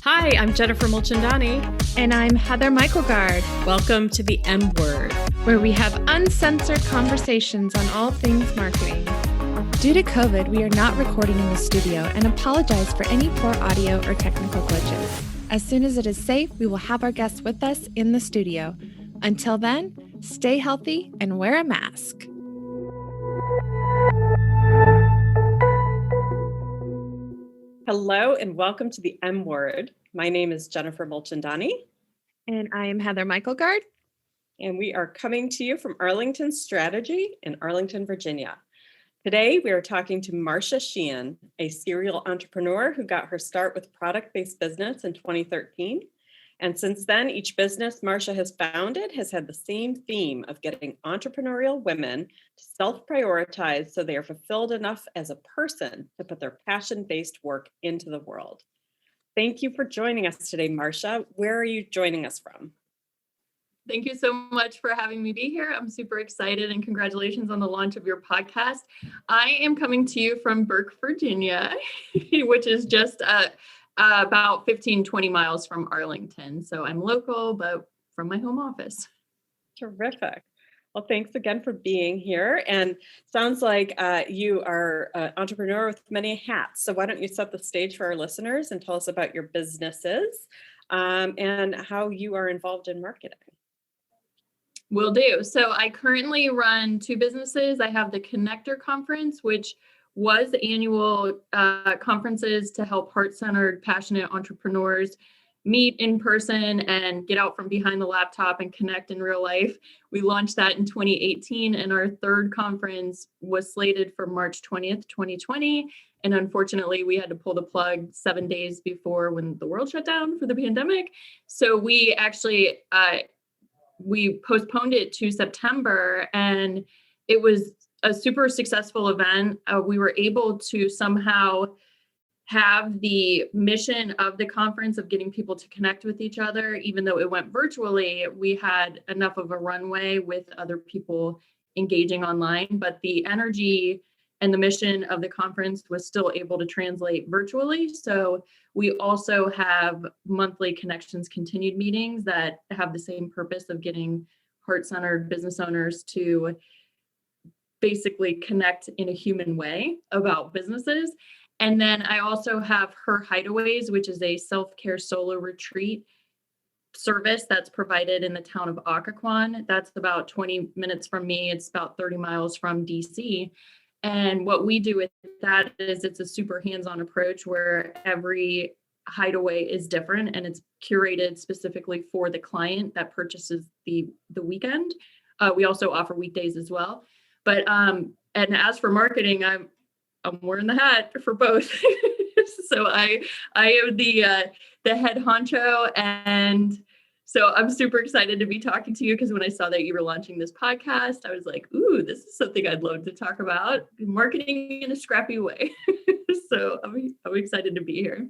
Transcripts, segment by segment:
Hi, I'm Jennifer Mulchandani. And I'm Heather Michaelgard. Welcome to the M Word, where we have uncensored conversations on all things marketing. Due to COVID, we are not recording in the studio and apologize for any poor audio or technical glitches. As soon as it is safe, we will have our guests with us in the studio. Until then, stay healthy and wear a mask. Hello and welcome to the M Word. My name is Jennifer Mulchandani. And I am Heather Michaelgard. And we are coming to you from Arlington Strategy in Arlington, Virginia. Today, we are talking to Marcia Sheehan, a serial entrepreneur who got her start with product-based business in 2013. And since then, each business Marcia has founded has had the same theme of getting entrepreneurial women to self-prioritize so they are fulfilled enough as a person to put their passion-based work into the world. Thank you for joining us today, Marcia. Where are you joining us from? Thank you so much for having me be here. I'm super excited and congratulations on the launch of your podcast. I am coming to you from Burke, Virginia, which is just about 15-20 miles from Arlington. So I'm local, but from my home office. Terrific. Well, thanks again for being here. And sounds like you are an entrepreneur with many hats. So why don't you set the stage for our listeners and tell us about your businesses and how you are involved in marketing? Will do. So I currently run two businesses. I have the Connector Conference, which was annual conferences to help heart-centered, passionate entrepreneurs meet in person and get out from behind the laptop and connect in real life. We launched that in 2018, and our third conference was slated for March 20th, 2020. And unfortunately, we had to pull the plug 7 days before when the world shut down for the pandemic. So we actually we postponed it to September, and it was a super successful event. We were able to somehow have the mission of the conference of getting people to connect with each other. Even though it went virtually, we had enough of a runway with other people engaging online, but the energy and the mission of the conference was still able to translate virtually. So we also have monthly Connections Continued meetings that have the same purpose of getting heart-centered business owners to basically connect in a human way about businesses. And then I also have HerHideaways, which is a self-care solo retreat service that's provided in the town of Occoquan. That's about 20 minutes from me. It's about 30 miles from DC. And what we do with that is it's a super hands-on approach where every hideaway is different and it's curated specifically for the client that purchases the weekend. We also offer weekdays as well. But and as for marketing, I'm wearing the hat for both. So I am the head honcho, and so I'm super excited to be talking to you because when I saw that you were launching this podcast, I was like, ooh, this is something I'd love to talk about, marketing in a scrappy way. So I'm excited to be here.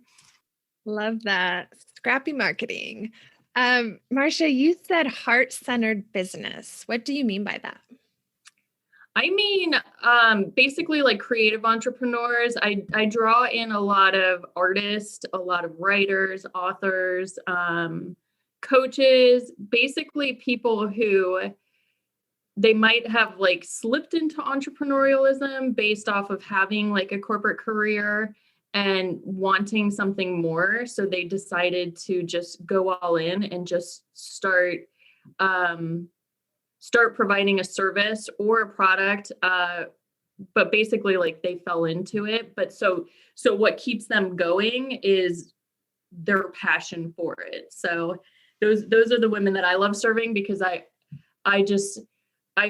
Love that. Scrappy marketing. Marcia, you said heart-centered business. What do you mean by that? I mean, basically like creative entrepreneurs. I draw in a lot of artists, a lot of writers, authors, coaches, basically people who they might have like slipped into entrepreneurialism based off of having like a corporate career and wanting something more. So they decided to just go all in and just start providing a service or a product, but basically like they fell into it. But so what keeps them going is their passion for it. So those are the women that I love serving because I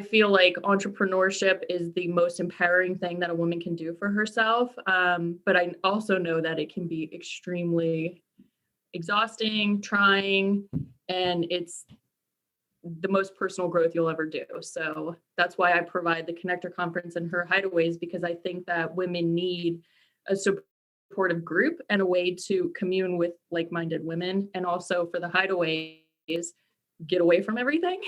feel like entrepreneurship is the most empowering thing that a woman can do for herself. But I also know that it can be extremely exhausting, trying, and it's the most personal growth you'll ever do. So that's why I provide the Connector Conference and HerHideaways, because I think that women need a supportive group and a way to commune with like-minded women. And also for the hideaways, get away from everything,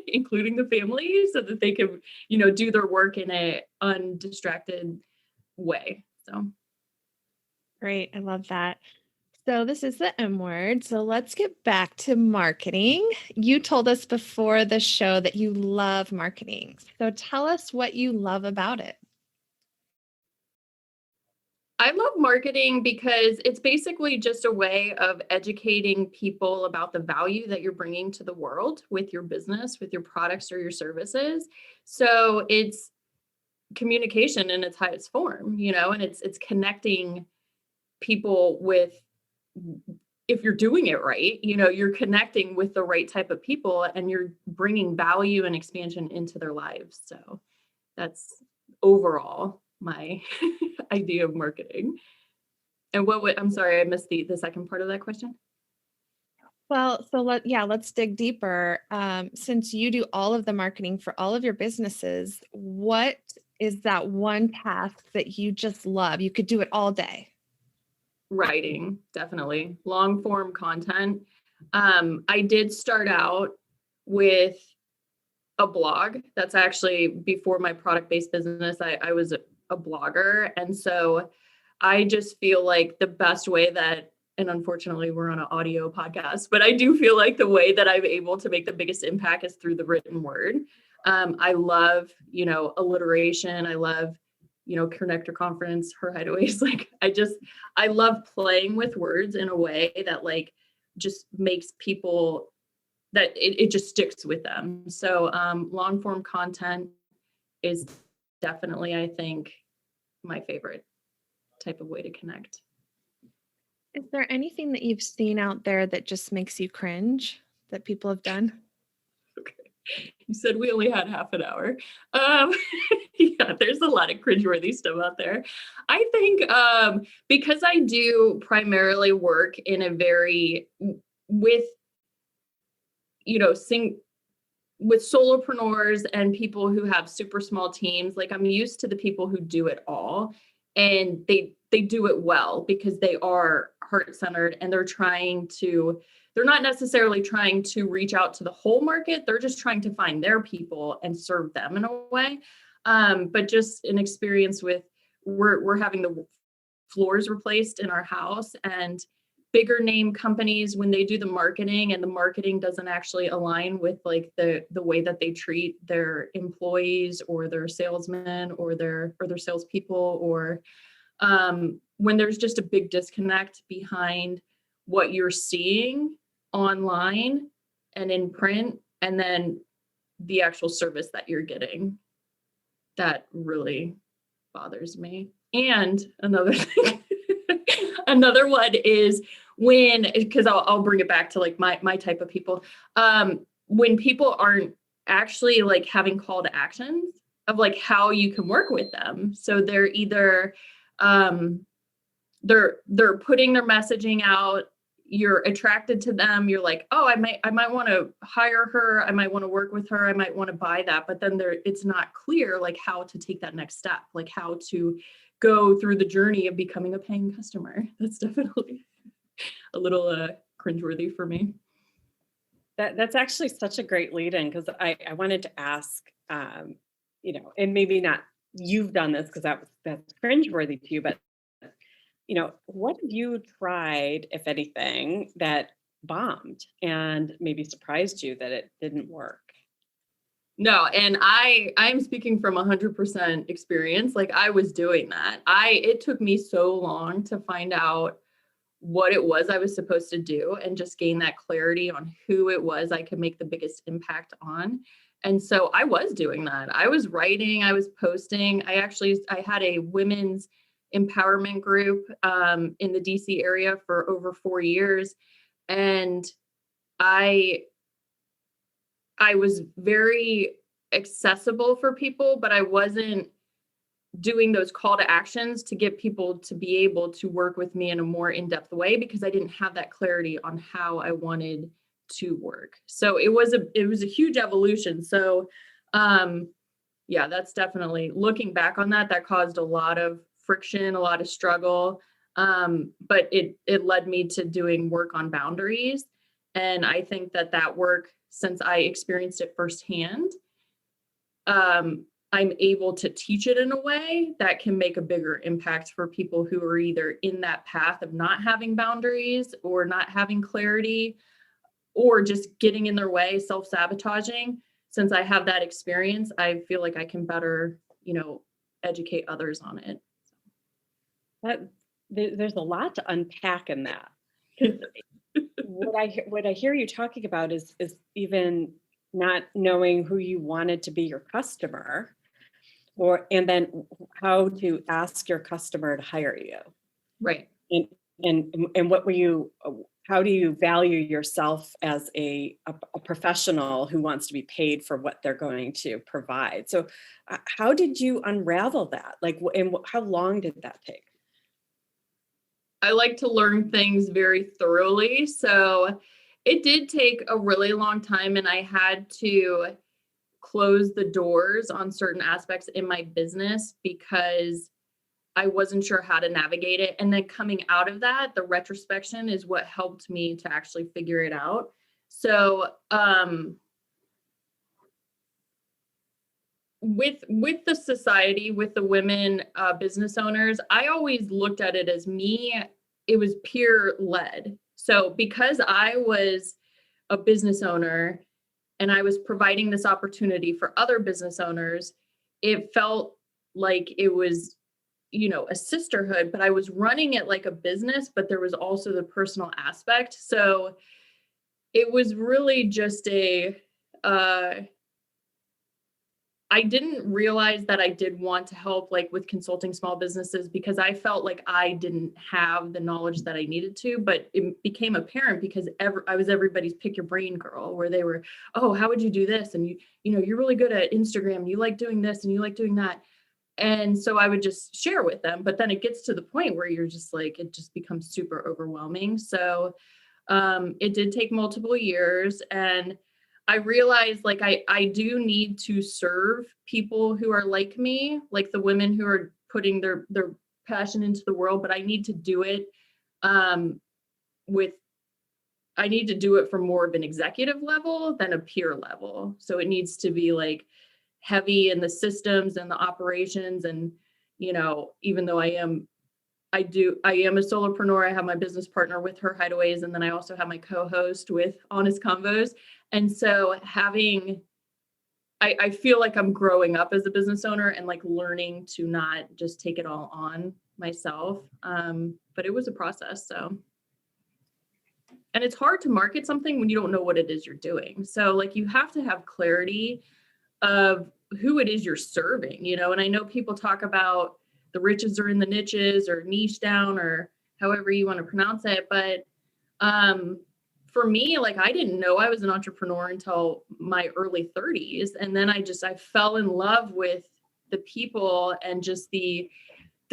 including the family, so that they can, do their work in a undistracted way. So great. I love that. So this is the M word. So let's get back to marketing. You told us before the show that you love marketing. So tell us what you love about it. I love marketing because it's basically just a way of educating people about the value that you're bringing to the world with your business, with your products or your services. So it's communication in its highest form, and it's connecting people with, if you're doing it right, you're connecting with the right type of people and you're bringing value and expansion into their lives. So that's overall my idea of marketing. And I'm sorry, I missed the second part of that question. Well, so let's dig deeper. Since you do all of the marketing for all of your businesses, what is that one task that you just love? You could do it all day. Writing, definitely. Long form content. I did start out with a blog. That's actually before my product-based business. I was a blogger. And so I just feel like the best way that, and unfortunately we're on an audio podcast, but I do feel like the way that I'm able to make the biggest impact is through the written word. I love, alliteration. I love, connector conference, HerHideaways. Like, I love playing with words in a way that like just makes people, that it just sticks with them. So long form content is definitely, I think, my favorite type of way to connect. Is there anything that you've seen out there that just makes you cringe that people have done? Okay. You said we only had half an hour. Yeah, there's a lot of cringeworthy stuff out there. I think because I do primarily work in a very, with, with solopreneurs and people who have super small teams, like I'm used to the people who do it all, and they do it well because they are heart-centered and they're not necessarily trying to reach out to the whole market. They're just trying to find their people and serve them in a way. But just an experience with, we're having the floors replaced in our house, and bigger name companies, when they do the marketing and the marketing doesn't actually align with like the way that they treat their employees or their salesmen or their salespeople, or when there's just a big disconnect behind what you're seeing online and in print and then the actual service that you're getting, that really bothers me. And another thing, another one is because I'll bring it back to like my type of people. When people aren't actually like having call to actions of like how you can work with them. So they're either they're putting their messaging out, you're attracted to them, you're like, oh, I might want to hire her, I might want to work with her, I might want to buy that, but then it's not clear like how to take that next step, like how to go through the journey of becoming a paying customer. That's definitely a little cringeworthy for me. That's actually such a great lead in, because I wanted to ask, and maybe not you've done this because that's cringeworthy to you, but what have you tried, if anything, that bombed and maybe surprised you that it didn't work? No, and I'm speaking from 100% experience. Like I was doing that. It took me so long to find out what it was I was supposed to do and just gain that clarity on who it was I could make the biggest impact on. And so I was doing that. I was writing, I was posting. I had a women's empowerment group in the DC area for over 4 years. And I was very accessible for people, but I wasn't doing those call to actions to get people to be able to work with me in a more in-depth way because I didn't have that clarity on how I wanted to work. So it was a huge evolution. So yeah, that's definitely, looking back on that caused a lot of friction, a lot of struggle. But it led me to doing work on boundaries. And I think that work, since I experienced it firsthand, I'm able to teach it in a way that can make a bigger impact for people who are either in that path of not having boundaries or not having clarity, or just getting in their way, self-sabotaging. Since I have that experience, I feel like I can better, educate others on it. There's a lot to unpack in that. 'Cause what I hear you talking about is even not knowing who you wanted to be your customer, and then how to ask your customer to hire you. Right. And what were you, how do you value yourself as a professional who wants to be paid for what they're going to provide? So how did you unravel that? Like, and how long did that take? I like to learn things very thoroughly. So it did take a really long time, and I had to close the doors on certain aspects in my business because I wasn't sure how to navigate it. And then coming out of that, the retrospection is what helped me to actually figure it out. So with the society, with the women business owners, I always looked at it as it was peer led. So because I was a business owner and I was providing this opportunity for other business owners, it felt like it was, a sisterhood, but I was running it like a business, but there was also the personal aspect. So it was really just I didn't realize that I did want to help like with consulting small businesses because I felt like I didn't have the knowledge that I needed to, but it became apparent because I was everybody's pick your brain girl, where they were, oh, how would you do this? And you're really good at Instagram, and you like doing this and you like doing that. And so I would just share with them, but then it gets to the point where you're just like, it just becomes super overwhelming. So it did take multiple years, and I realized like I do need to serve people who are like me, like the women who are putting their passion into the world, but I need to do it I need to do it from more of an executive level than a peer level. So it needs to be like heavy in the systems and the operations. And, even though I am a solopreneur, I have my business partner with HerHideaways, and then I also have my co-host with Honest Convos. And so I feel like I'm growing up as a business owner and like learning to not just take it all on myself. But it was a process. So, and it's hard to market something when you don't know what it is you're doing. So like you have to have clarity of who it is you're serving, and I know people talk about the riches are in the niches or niche down or however you want to pronounce it. But for me, like I didn't know I was an entrepreneur until my early 30s. And then I fell in love with the people and just the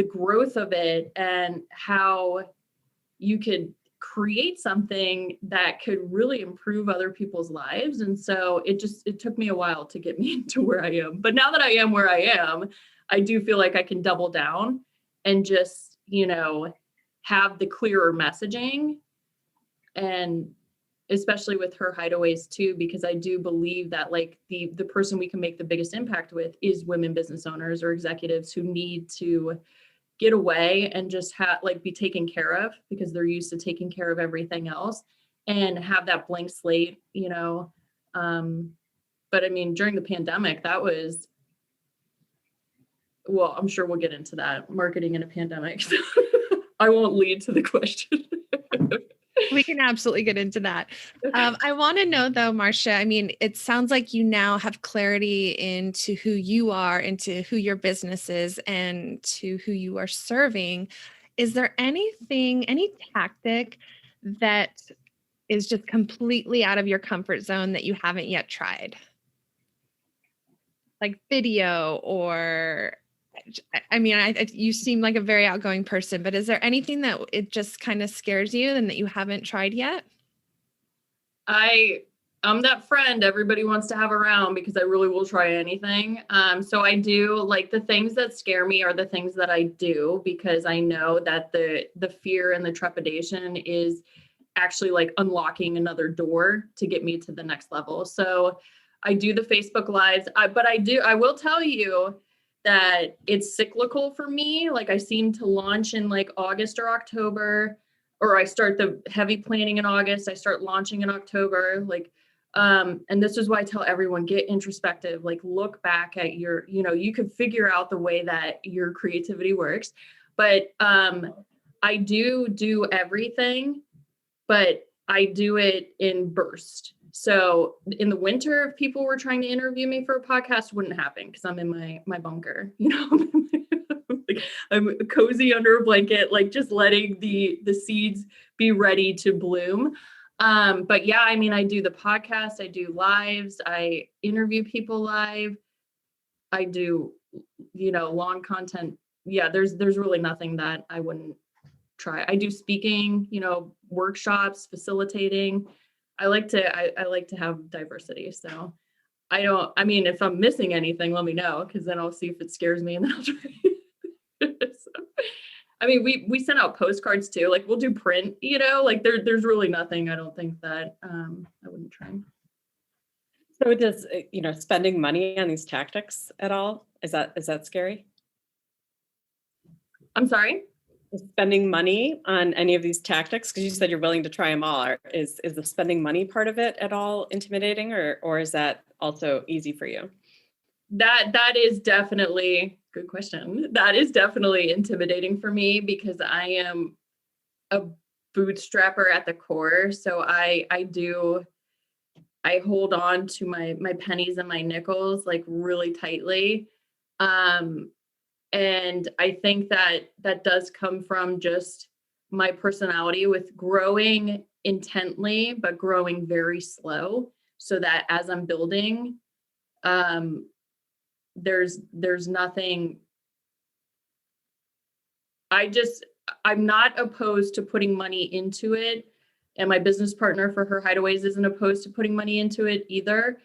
growth of it and how you could create something that could really improve other people's lives. And so it took me a while to get me to where I am. But now that I am where I am, I do feel like I can double down and just, have the clearer messaging, and especially with HerHideaways too, because I do believe that like the person we can make the biggest impact with is women business owners or executives who need to get away and just be taken care of because they're used to taking care of everything else and have that blank slate, But I mean, during the pandemic, that was, well, I'm sure we'll get into that, marketing in a pandemic. I won't lead to the question. We can absolutely get into that. I want to know though, Marcia, I mean, it sounds like you now have clarity into who you are, into who your business is, and to who you are serving. Is there any tactic that is just completely out of your comfort zone that you haven't yet tried? Like video or... I mean, you seem like a very outgoing person, but is there anything that it just kind of scares you and that you haven't tried yet? I'm that friend everybody wants to have around because I really will try anything. So I do, like, the things that scare me are the things that I do because I know that the fear and the trepidation is actually like unlocking another door to get me to the next level. So I do the Facebook lives, but I will tell you that it's cyclical for me. Like I seem to launch in like August or October, or I start the heavy planning in August. I start launching in October. Like, and this is why I tell everyone, get introspective, like look back at your, you can figure out the way that your creativity works. But I do everything, but I do it in bursts. So in the winter, if people were trying to interview me for a podcast, it wouldn't happen because I'm in my bunker, like, I'm cozy under a blanket, like just letting the seeds be ready to bloom. But yeah, I mean, I do the podcast, I do lives, I interview people live, I do, long content. Yeah, there's really nothing that I wouldn't try. I do speaking, workshops, facilitating. I like to have diversity. So if I'm missing anything, let me know, because then I'll see if it scares me and then I'll try. So, I mean, we send out postcards too. Like we'll do print, like there's really nothing I don't think that I wouldn't try. So does, spending money on these tactics at all? Is that scary? I'm sorry? Spending money on any of these tactics? Because you said you're willing to try them all. Is the spending money part of it at all intimidating, or is that also easy for you? That is definitely, good question. That is definitely intimidating for me because I am a bootstrapper at the core. So I hold on to my pennies and my nickels like really tightly. And I think that does come from just my personality with growing intently, but growing very slow, so that as I'm building, there's nothing. I'm not opposed to putting money into it. And my business partner for HerHideaways isn't opposed to putting money into it either.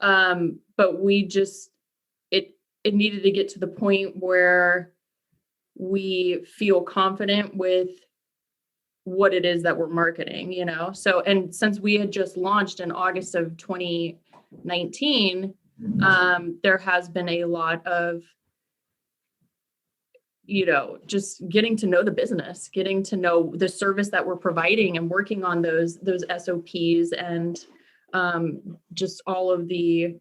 But it needed to get to the point where we feel confident with what it is that we're marketing, So, and since we had just launched in August of 2019, there has been a lot of, just getting to know the business, getting to know the service that we're providing and working on those SOPs and just all of the,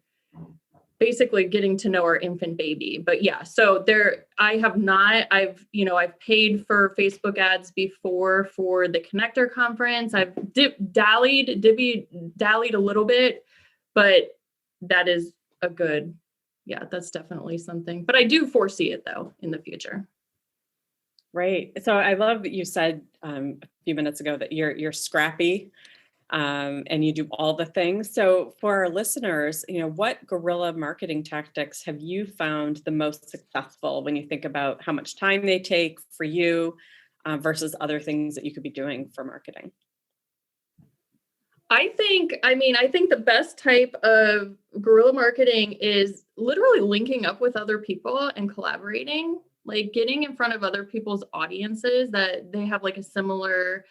basically getting to know our infant baby. But yeah, so I've paid for Facebook ads before for the Connector conference. I've dallied a little bit, but that is that's definitely something. But I do foresee it though in the future. Right. So I love that you said a few minutes ago that you're scrappy. And you do all the things. So for our listeners, what guerrilla marketing tactics have you found the most successful when you think about how much time they take for you versus other things that you could be doing for marketing? I think the best type of guerrilla marketing is literally linking up with other people and collaborating, like getting in front of other people's audiences that they have like a similar,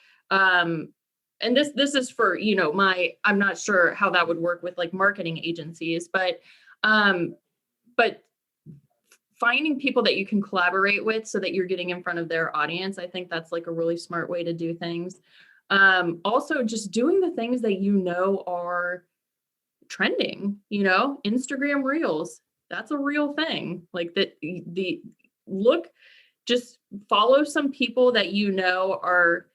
and this is for, I'm not sure how that would work with like marketing agencies, but finding people that you can collaborate with so that you're getting in front of their audience. I think that's like a really smart way to do things. Also just doing the things that are trending, Instagram Reels, that's a real thing. Like just follow some people that are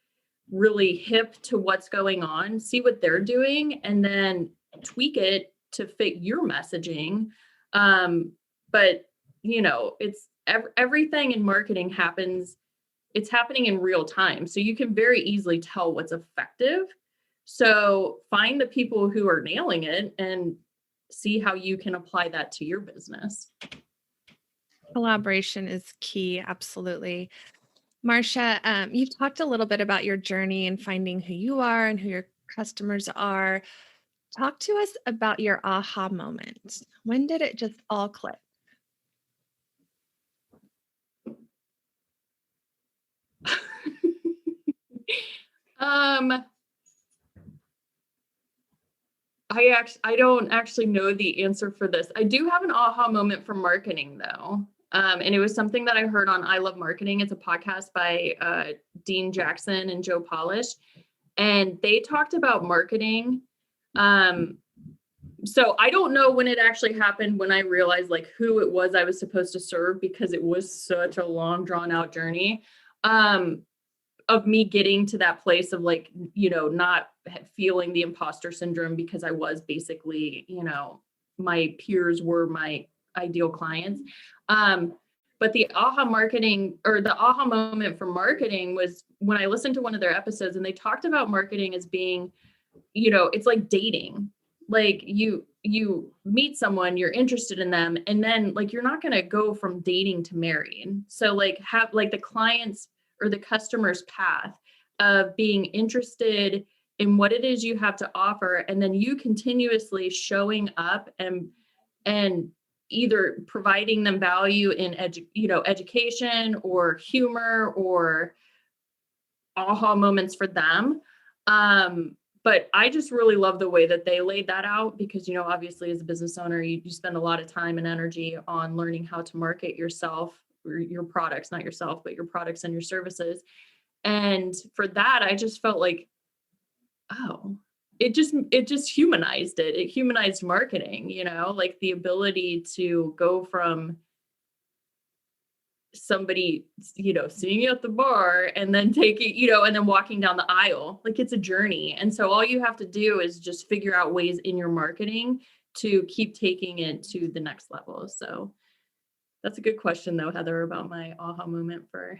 really hip to what's going on, see what they're doing, and then tweak it to fit your messaging. But it's everything in marketing it's happening in real time. So you can very easily tell what's effective. So find the people who are nailing it and see how you can apply that to your business. Collaboration is key. Absolutely. Marcia, you've talked a little bit about your journey and finding who you are and who your customers are. Talk to us about your aha moment. When did it just all click? I don't actually know the answer for this. I do have an aha moment for marketing though. And it was something that I heard on I Love Marketing. It's a podcast by Dean Jackson and Joe Polish. And they talked about marketing. So I don't know when it actually happened, when I realized like who it was I was supposed to serve, because it was such a long drawn out journey of me getting to that place of like, not feeling the imposter syndrome, because I was basically, my peers were my ideal clients. But the aha moment for marketing was when I listened to one of their episodes, and they talked about marketing as being, it's like dating. Like you meet someone, you're interested in them, and then like you're not going to go from dating to marrying. So like have like the client's or the customer's path of being interested in what it is you have to offer, and then you continuously showing up and either providing them value in education or humor or aha moments for them. But I just really love the way that they laid that out, because, obviously as a business owner, you spend a lot of time and energy on learning how to market yourself, or your products, not yourself, but your products and your services. And for that, I just felt like, oh, it just humanized it. It humanized marketing, like the ability to go from somebody, seeing you at the bar and then taking, and then walking down the aisle. Like it's a journey. And so all you have to do is just figure out ways in your marketing to keep taking it to the next level. So that's a good question though, Heather, about my aha moment for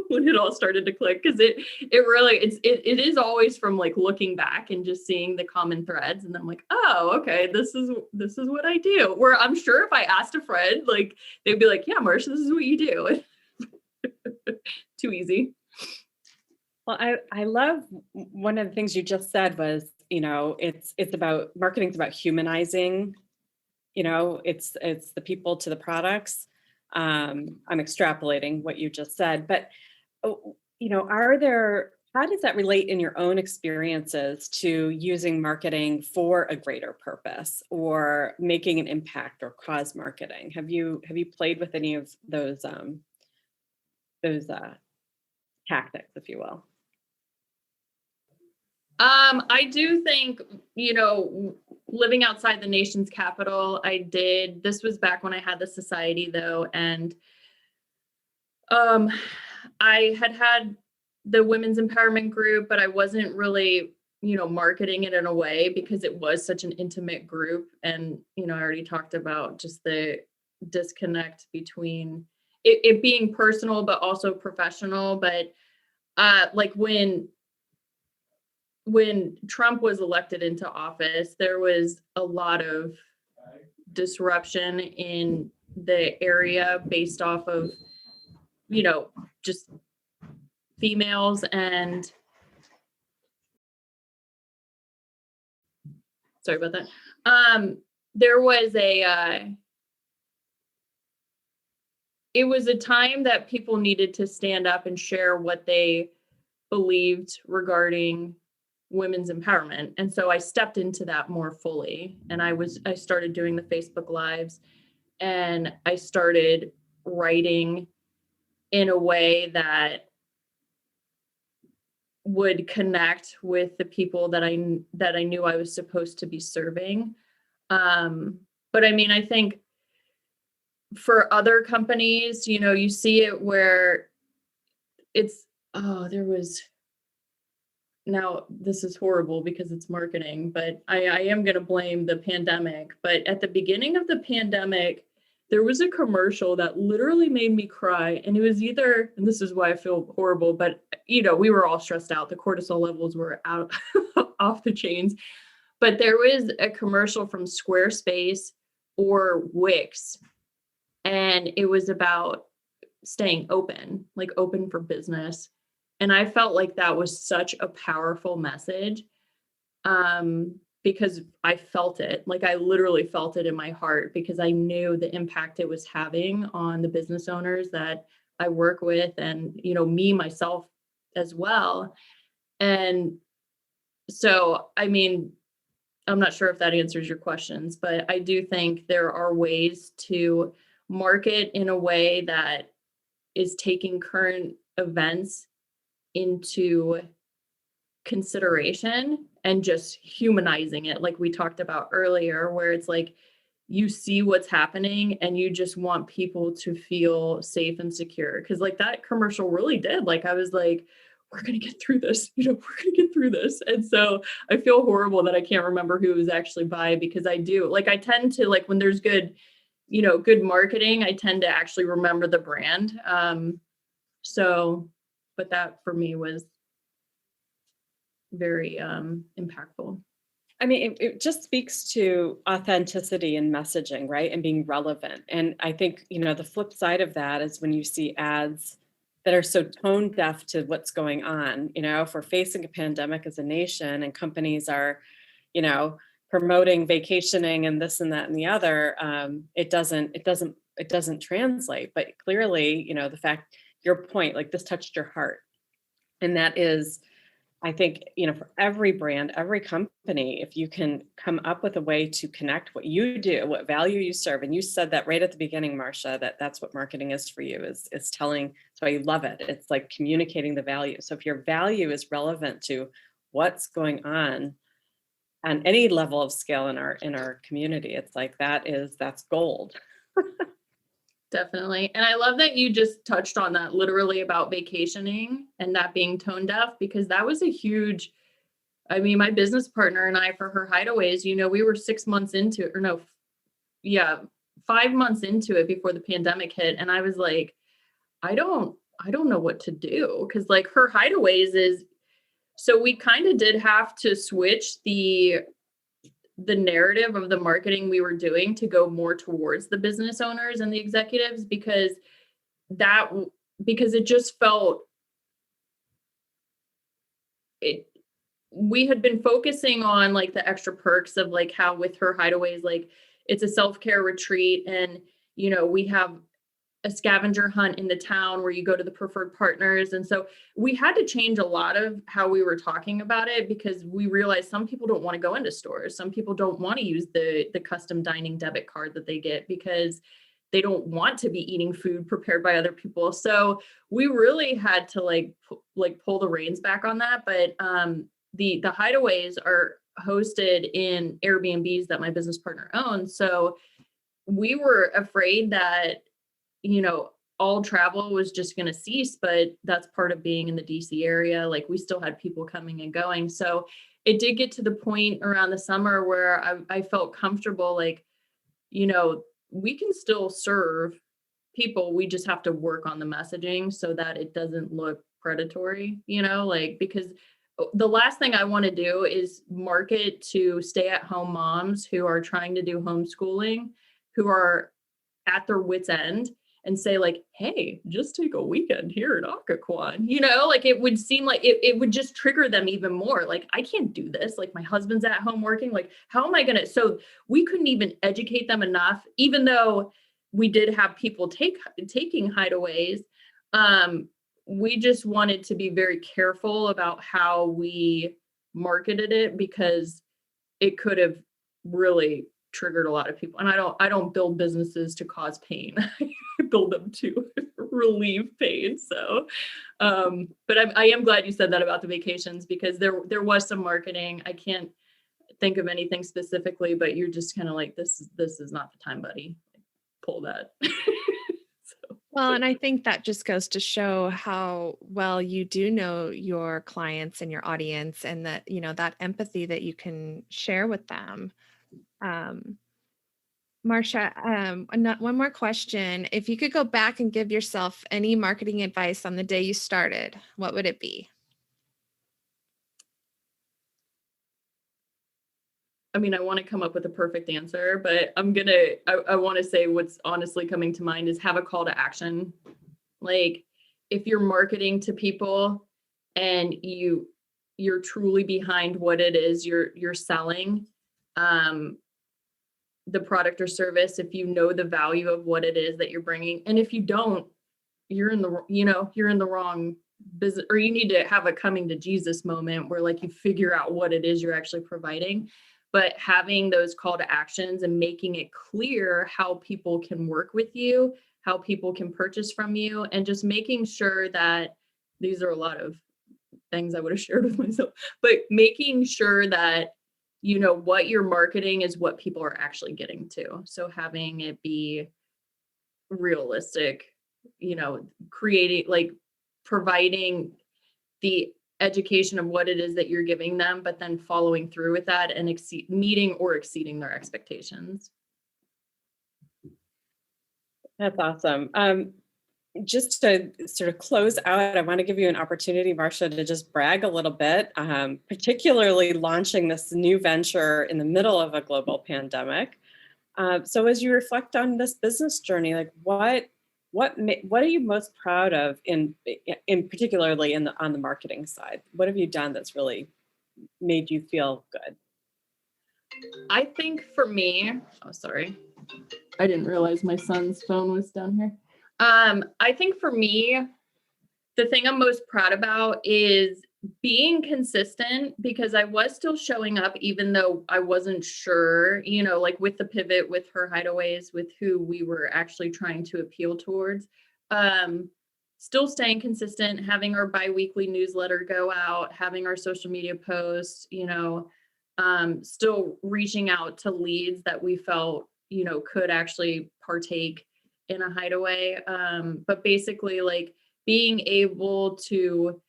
when it all started to click. Cause it is always from like looking back and just seeing the common threads. And then I'm like, oh, okay, this is what I do. Where I'm sure if I asked a friend, like they'd be like, yeah, Marcia, this is what you do. Too easy. Well, I love one of the things you just said was, it's about marketing's about humanizing, it's the people to the products. I'm extrapolating what you just said, but how does that relate in your own experiences to using marketing for a greater purpose or making an impact or cause marketing? Have you played with any of those tactics, if you will? I do think, living outside the nation's capital, this was back when I had the society though. And, I had the women's empowerment group, but I wasn't really, marketing it in a way because it was such an intimate group. And, I already talked about just the disconnect between it being personal, but also professional. But, like when Trump was elected into office, there was a lot of disruption in the area based off of, just females. And sorry about that. There was it was a time that people needed to stand up and share what they believed regarding women's empowerment. And so I stepped into that more fully. And I started doing the Facebook Lives, and I started writing in a way that would connect with the people that I knew I was supposed to be serving. But I mean, I think for other companies, you see it where now this is horrible because it's marketing, but I am going to blame the pandemic. But at the beginning of the pandemic, there was a commercial that literally made me cry. And it was either, and this is why I feel horrible, but we were all stressed out. The cortisol levels were out off the chains. But there was a commercial from Squarespace or Wix, and it was about staying open, like open for business. And I felt like that was such a powerful message, because I felt it, like I literally felt it in my heart, because I knew the impact it was having on the business owners that I work with, and, me, myself as well. And so, I mean, I'm not sure if that answers your questions, but I do think there are ways to market in a way that is taking current events into consideration and just humanizing it, like we talked about earlier, where it's like you see what's happening and you just want people to feel safe and secure. Cause like that commercial really did. Like I was like, we're going to get through this, we're going to get through this. And so I feel horrible that I can't remember who it was actually by, because I do, like, I tend to, like, when there's good, good marketing, I tend to actually remember the brand. But that for me was very impactful. I mean, it just speaks to authenticity in messaging, right? And being relevant. And I think, the flip side of that is when you see ads that are so tone deaf to what's going on. If we're facing a pandemic as a nation and companies are, promoting vacationing and this and that and the other, it doesn't translate. But clearly, the fact, your point, like this touched your heart. And that is, I think, for every brand, every company, if you can come up with a way to connect what you do, what value you serve. And you said that right at the beginning, Marcia, that's what marketing is for you, is telling. So I love it. It's like communicating the value. So if your value is relevant to what's going on any level of scale in our community, it's like that's gold. Definitely. And I love that you just touched on that, literally about vacationing and that being tone deaf, because that was a huge, my business partner and I, for HerHideaways, we were 6 months into it, or no, yeah, 5 months into it before the pandemic hit. And I was like, I don't know what to do. Cause like HerHideaways is, so we kind of did have to switch the narrative of the marketing we were doing to go more towards the business owners and the executives, because it just felt we had been focusing on like the extra perks of like how with HerHideaways, like it's a self-care retreat, and we have a scavenger hunt in the town where you go to the preferred partners. And so we had to change a lot of how we were talking about it, because we realized some people don't want to go into stores. Some people don't want to use the custom dining debit card that they get because they don't want to be eating food prepared by other people. So we really had to like pull the reins back on that. But the hideaways are hosted in Airbnbs that my business partner owns. So we were afraid that all travel was just going to cease, but that's part of being in the DC area. Like we still had people coming and going. So it did get to the point around the summer where I felt comfortable, like, we can still serve people. We just have to work on the messaging so that it doesn't look predatory, because the last thing I want to do is market to stay-at-home moms who are trying to do homeschooling, who are at their wit's end, and say like, hey, just take a weekend here at Occoquan, like it would seem like it would just trigger them even more. Like, I can't do this. Like my husband's at home working, like, how am I going to, so we couldn't even educate them enough, even though we did have people taking hideaways. We just wanted to be very careful about how we marketed it, because it could have really triggered a lot of people. And I don't build businesses to cause pain. I build them to relieve pain. So, but I am glad you said that about the vacations, because there was some marketing. I can't think of anything specifically, but you're just kind of like, this is not the time, buddy. Pull that. Well, and I think that just goes to show how well you do know your clients and your audience, and that, that empathy that you can share with them. Marcia, one more question. If you could go back and give yourself any marketing advice on the day you started, what would it be? I want to come up with a perfect answer, but I want to say what's honestly coming to mind is have a call to action. Like, if you're marketing to people and you're truly behind what it is you're selling, the product or service, if you know the value of what it is that you're bringing, and if you don't, you're in the wrong business, or you need to have a coming to Jesus moment where like you figure out what it is you're actually providing. but having those call to actions and making it clear how people can work with you, how people can purchase from you, and just making sure that these are a lot of things I would have shared with myself, but making sure that, you know, what you're marketing is what people are actually getting to. So having it be realistic, you know, creating, like providing the education of what it is that you're giving them, but then following through with that and meeting or exceeding their expectations. That's awesome. Just to sort of close out, I want to give you an opportunity, Marcia, to just brag a little bit, particularly launching this new venture in the middle of a global pandemic. So as you reflect on this business journey, like what are you most proud of in particularly on the marketing side? What have you done that's really made you feel good? I think for me, oh, sorry. I didn't realize my son's phone was down here. I think for me, the thing I'm most proud about is being consistent, because I was still showing up, even though I wasn't sure, you know, like with the pivot with HerHideaways, with who we were actually trying to appeal towards, still staying consistent, having our biweekly newsletter go out, having our social media posts, you know, still reaching out to leads that we felt, you know, could actually partake in a hideaway. But basically like being able to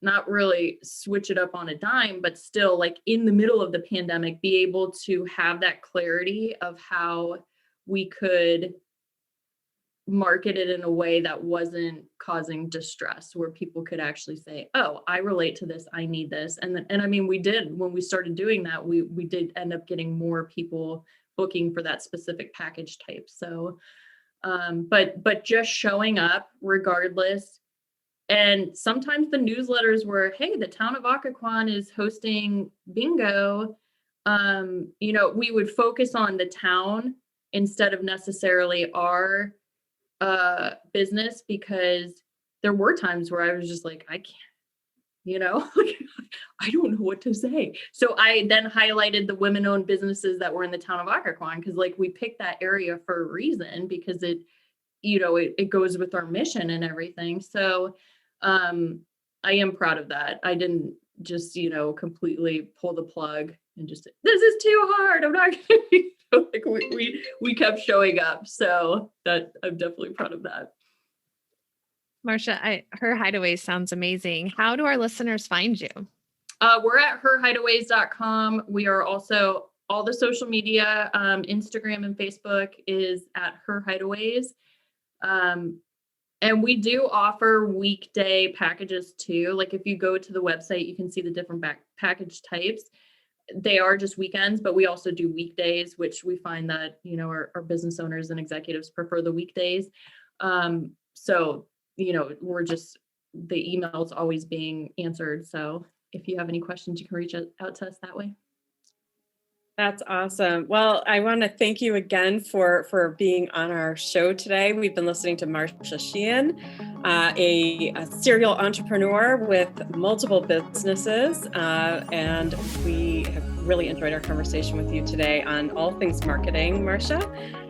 not really switch it up on a dime, but still like in the middle of the pandemic, be able to have that clarity of how we could market it in a way that wasn't causing distress, where people could actually say, oh, I relate to this, I need this. And I mean, we did, when we started doing that, we did end up getting more people booking for that specific package type. So, but just showing up regardless. And sometimes the newsletters were, hey, the town of Occoquan is hosting bingo. You know, we would focus on the town instead of necessarily our business, because there were times where I was just like, I can't, you know, I don't know what to say. So I then highlighted the women-owned businesses that were in the town of Occoquan, because like we picked that area for a reason, because it, you know, it goes with our mission and everything. So I am proud of that. I didn't just, you know, completely pull the plug and just say, this is too hard, I'm not gonna be, like we kept showing up. So that I'm definitely proud of that. Marcia, HerHideaways sounds amazing. How do our listeners find you? We're at HerHideaways.com. We are also all the social media, Instagram and Facebook is at HerHideaways. And we do offer weekday packages too. Like if you go to the website, you can see the different package types. They are just weekends, but we also do weekdays, which we find that, you know, our business owners and executives prefer the weekdays. So, you know, we're just, the email's always being answered. So if you have any questions, you can reach out to us that way. That's awesome. Well, I want to thank you again for being on our show today. We've been listening to Marcia Sheehan, a serial entrepreneur with multiple businesses, and we have really enjoyed our conversation with you today on all things marketing, Marcia,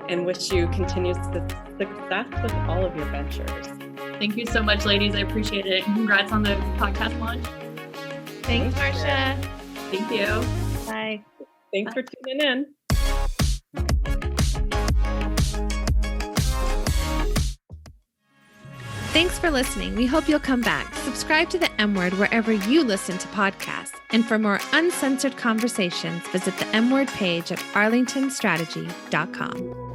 and wish you continued success with all of your ventures. Thank you so much, ladies. I appreciate it. Congrats on the podcast launch. Thanks, Marcia. Thank you. Bye. Thanks for tuning in. Thanks for listening. We hope you'll come back. Subscribe to the M Word wherever you listen to podcasts. And for more uncensored conversations, visit the M Word page at arlingtonstrategy.com.